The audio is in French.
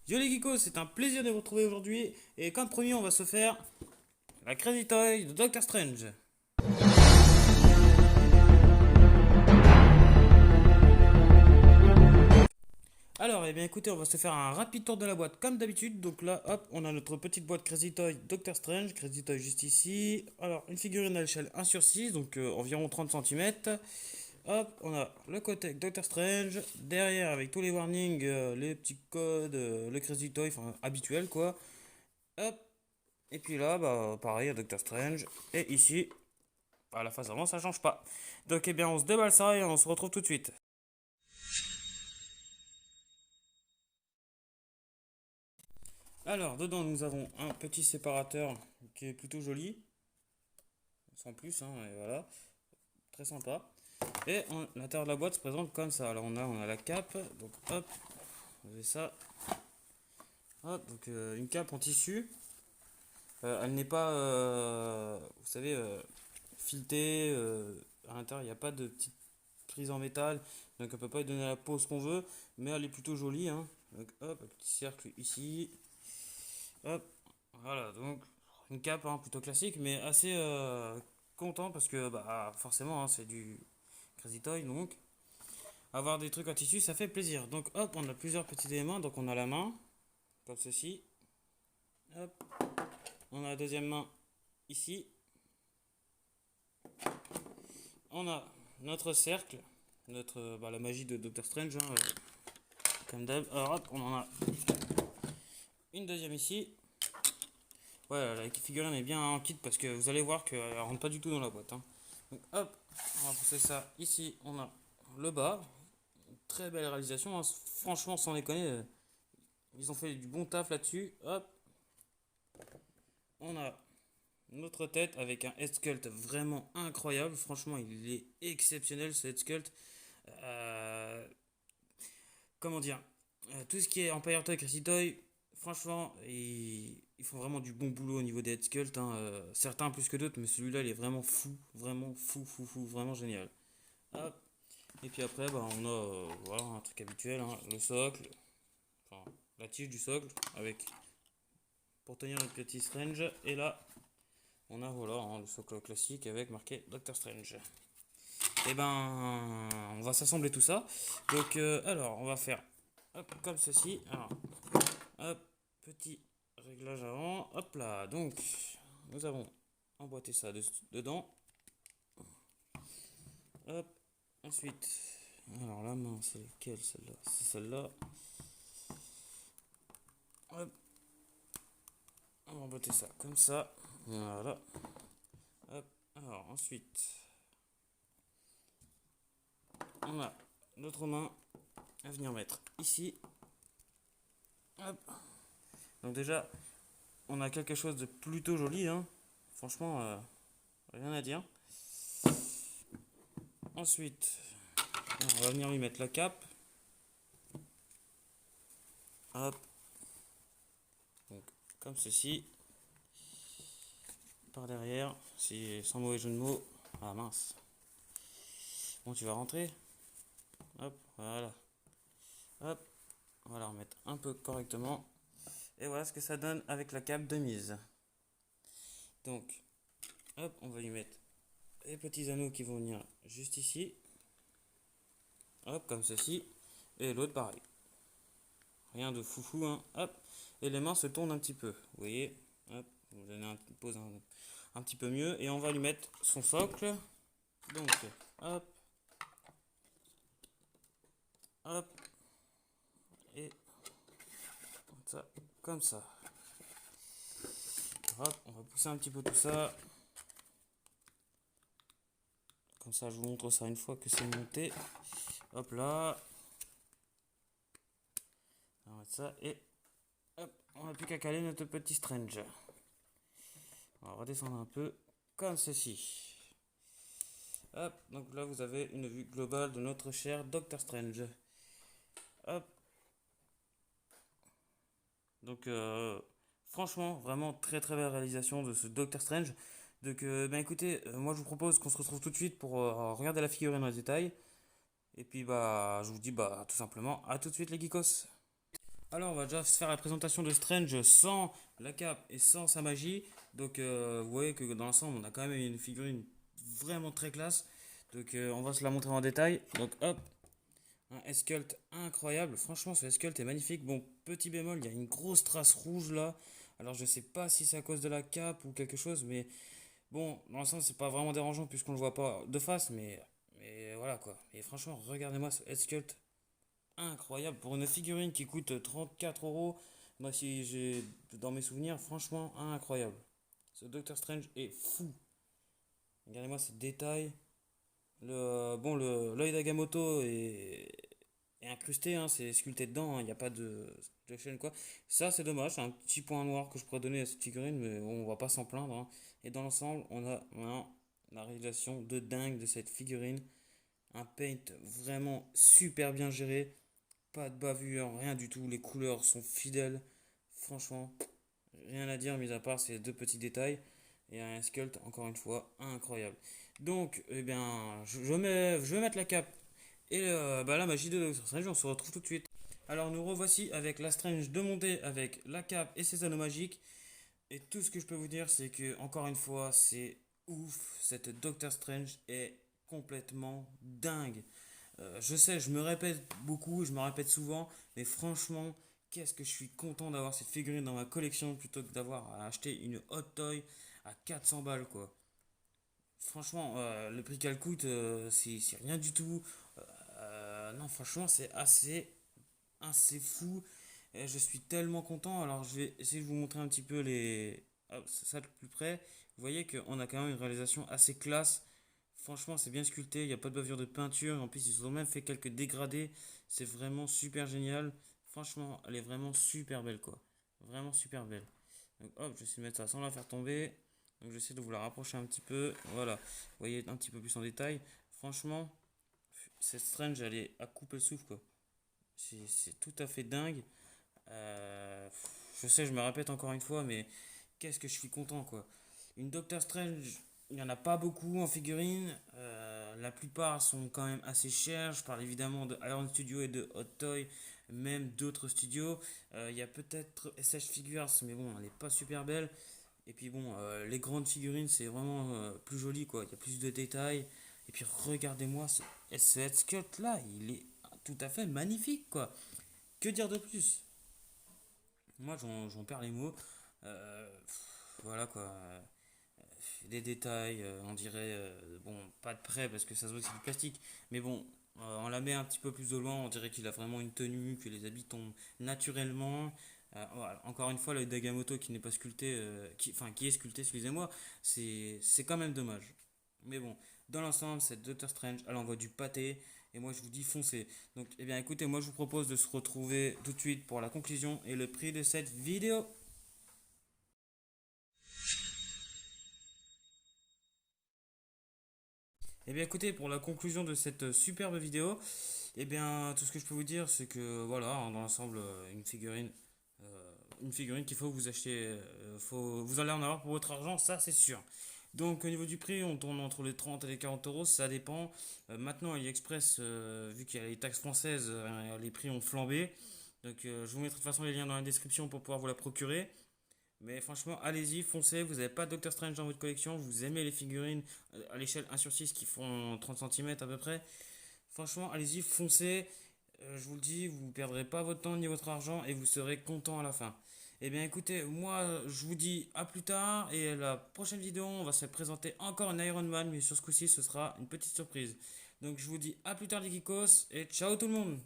Yo les geekos, c'est un plaisir de vous retrouver aujourd'hui. Et comme promis, on va se faire la Crazy Toy de Doctor Strange. Alors, eh bien écoutez, on va se faire un rapide tour de la boîte comme d'habitude. Donc là, hop, on a notre petite boîte Crazy Toy Doctor Strange. Crazy Toy juste ici. Alors, une figurine à l'échelle 1 sur 6, donc environ 30 cm. Hop, on a le côté avec Doctor Strange. Derrière, avec tous les warnings, les petits codes, le Crazy Toy, enfin habituel quoi. Hop, et puis là, bah pareil, Doctor Strange. Et ici, à la face avant, ça change pas. Donc, eh bien, on se déballe ça et on se retrouve tout de suite. Alors, dedans, nous avons un petit séparateur qui est plutôt joli, sans plus, hein, et voilà, très sympa. Et l'intérieur de la boîte se présente comme ça. Alors, on a la cape, donc hop, vous avez ça. Hop, donc une cape en tissu. Elle n'est pas, vous savez, filetée. À l'intérieur, il n'y a pas de petite prise en métal, donc on peut pas lui donner la pose qu'on veut, mais elle est plutôt jolie, hein. Donc hop, un petit cercle ici, hop, voilà, donc une cape hein, plutôt classique, mais assez content parce que bah forcément hein, c'est du Crazy Toy, donc avoir des trucs en tissu ça fait plaisir. Donc hop, on a plusieurs petits éléments, donc on a la main, comme ceci, hop, on a la deuxième main ici, on a notre cercle, notre la magie de Doctor Strange, hein, comme d'hab. Alors hop, on en a une deuxième ici. Ouais, la figurine est bien en kit parce que vous allez voir qu'elle rentre pas du tout dans la boîte, hein. Donc hop, on va pousser ça ici. On a le bas. Très belle réalisation, hein. Franchement, sans déconner, ils ont fait du bon taf là-dessus. Hop, on a notre tête avec un head sculpt vraiment incroyable. Franchement, il est exceptionnel ce head sculpt. Euh, comment dire, tout ce qui est Empire Toy, Crazy Toy, franchement, ils font vraiment du bon boulot au niveau des head sculpts, hein. Certains plus que d'autres, mais celui-là, il est vraiment fou, vraiment fou, fou, fou, vraiment génial. Hop. Et puis après, bah, on a voilà, un truc habituel, hein, le socle, enfin la tige du socle, avec pour tenir notre petit Strange. Et là, on a voilà, hein, le socle classique avec marqué Doctor Strange. Et ben, on va s'assembler tout ça. Donc, alors, on va faire hop, comme ceci. Alors, hop, petit réglage avant. Hop là. Donc, nous avons emboîté ça dedans. Hop. Ensuite, alors la main, c'est laquelle celle-là? C'est celle-là. Hop. On va emboîter ça comme ça. Voilà. Hop. Alors, ensuite, on a notre main à venir mettre ici. Hop. Donc déjà, on a quelque chose de plutôt joli, hein. Franchement, rien à dire. Ensuite, on va venir lui mettre la cape. Hop. Donc, comme ceci. Par derrière, si, sans mauvais jeu de mots. Ah mince. Bon, tu vas rentrer. Hop, voilà. Hop, on va la remettre un peu correctement. Et voilà ce que ça donne avec la cape de mise. Donc, hop, on va lui mettre les petits anneaux qui vont venir juste ici. Hop, comme ceci. Et l'autre pareil. Rien de foufou, hein. Hop. Et les mains se tournent un petit peu. Vous voyez. Hop. Vous donnez une pose un petit peu mieux. Et on va lui mettre son socle. Donc, hop. Hop. Et ça, comme ça. Hop. On va pousser un petit peu tout ça. Comme ça, je vous montre ça une fois que c'est monté. Hop là. On va mettre ça. Et hop. On n'a plus qu'à caler notre petit Strange. On va redescendre un peu. Comme ceci. Hop, donc là vous avez une vue globale de notre cher Doctor Strange. Hop. Donc franchement, vraiment très très belle réalisation de ce Doctor Strange. Donc ben écoutez, moi je vous propose qu'on se retrouve tout de suite pour regarder la figurine dans les détails. Et puis bah je vous dis bah tout simplement à tout de suite les geekos. Alors, on va déjà se faire la présentation de Strange sans la cape et sans sa magie. Donc, vous voyez que dans l'ensemble, on a quand même une figurine vraiment très classe. Donc, on va se la montrer en détail. Donc, hop, un S-Cult incroyable. Franchement, ce S-Cult est magnifique. Bon, petit bémol, il y a une grosse trace rouge là. Alors, je sais pas si c'est à cause de la cape ou quelque chose, mais bon, dans l'ensemble, c'est pas vraiment dérangeant puisqu'on le voit pas de face, mais voilà quoi. Et franchement, regardez-moi ce S-Cult incroyable pour une figurine qui coûte 34 euros. Moi, si j'ai dans mes souvenirs, franchement, incroyable. Ce Doctor Strange est fou. Regardez-moi ces détails. L'œil d'Agamotto est incrusté, hein, c'est sculpté dedans, hein, il n'y a pas de chaîne quoi. Ça, c'est dommage, c'est un petit point noir que je pourrais donner à cette figurine, mais on va pas s'en plaindre, hein. Et dans l'ensemble, on a vraiment la réalisation de dingue de cette figurine. Un paint vraiment super bien géré. Pas de bavure, rien du tout. Les couleurs sont fidèles. Franchement, rien à dire, mis à part ces deux petits détails. Et un sculpt, encore une fois, incroyable. Donc, eh bien, je vais mettre la cape et la magie de Doctor Strange. On se retrouve tout de suite. Alors, nous revoici avec la Strange de monter avec la cape et ses anneaux magiques. Et tout ce que je peux vous dire, c'est que, encore une fois, c'est ouf. Cette Doctor Strange est complètement dingue. Je sais, je me répète beaucoup, je me répète souvent, mais franchement, qu'est-ce que je suis content d'avoir cette figurine dans ma collection plutôt que d'avoir à acheter une Hot Toy à 400 balles, quoi. Franchement, le prix qu'elle coûte, c'est rien du tout. Non, franchement, c'est assez fou. Et je suis tellement content. Alors, je vais essayer de vous montrer un petit peu les. Hop, ça de plus près. Vous voyez qu'on a quand même une réalisation assez classe. Franchement, c'est bien sculpté. Il n'y a pas de bavure de peinture. En plus, ils ont même fait quelques dégradés. C'est vraiment super génial. Franchement, elle est vraiment super belle, quoi. Vraiment super belle. Donc, hop, je vais essayer de mettre ça sans la faire tomber. Donc, j'essaie de vous la rapprocher un petit peu. Voilà. Vous voyez un petit peu plus en détail. Franchement, cette Strange, elle est à couper le souffle, quoi. C'est tout à fait dingue. Je sais, je me répète encore une fois, mais qu'est-ce que je suis content, quoi. Une Doctor Strange, il n'y en a pas beaucoup en figurine. La plupart sont quand même assez chers. Je parle évidemment de Iron Studio et de Hot Toy, même d'autres studios. Il y a peut-être SH Figures, mais bon, elle n'est pas super belle. Et puis bon, les grandes figurines, c'est vraiment plus joli, quoi. Il y a plus de détails. Et puis regardez-moi ce head sculpt là, il est tout à fait magnifique, quoi. Que dire de plus? Moi, j'en perds les mots. Voilà quoi. Des détails, on dirait, bon, pas de près parce que ça se voit que c'est du plastique, mais bon, on la met un petit peu plus de loin, on dirait qu'il a vraiment une tenue, que les habits tombent naturellement. Voilà. Encore une fois, le Dagamoto qui n'est pas sculpté, qui est sculpté, excusez-moi, c'est quand même dommage. Mais bon, dans l'ensemble, cette Doctor Strange, elle envoie du pâté. Et moi, je vous dis foncez. Donc, eh bien, écoutez, moi, je vous propose de se retrouver tout de suite pour la conclusion et le prix de cette vidéo. Eh bien, écoutez, pour la conclusion de cette superbe vidéo, eh bien, tout ce que je peux vous dire, c'est que voilà, hein, dans l'ensemble, une figurine qu'il faut que vous achetiez, vous allez en avoir pour votre argent, ça c'est sûr. Donc, au niveau du prix, on tourne entre les 30 et les 40 euros, ça dépend. Maintenant, AliExpress, vu qu'il y a les taxes françaises, les prix ont flambé. Donc, je vous mettrai de toute façon les liens dans la description pour pouvoir vous la procurer. Mais franchement, allez-y, foncez. Vous n'avez pas Doctor Strange dans votre collection. Vous aimez les figurines à l'échelle 1 sur 6 qui font 30 centimètres à peu près. Franchement, allez-y, foncez. Je vous le dis, vous ne perdrez pas votre temps ni votre argent et vous serez content à la fin. Eh bien écoutez, moi je vous dis à plus tard et la prochaine vidéo on va se présenter encore une Iron Man mais sur ce coup-ci ce sera une petite surprise. Donc je vous dis à plus tard les geekos et ciao tout le monde.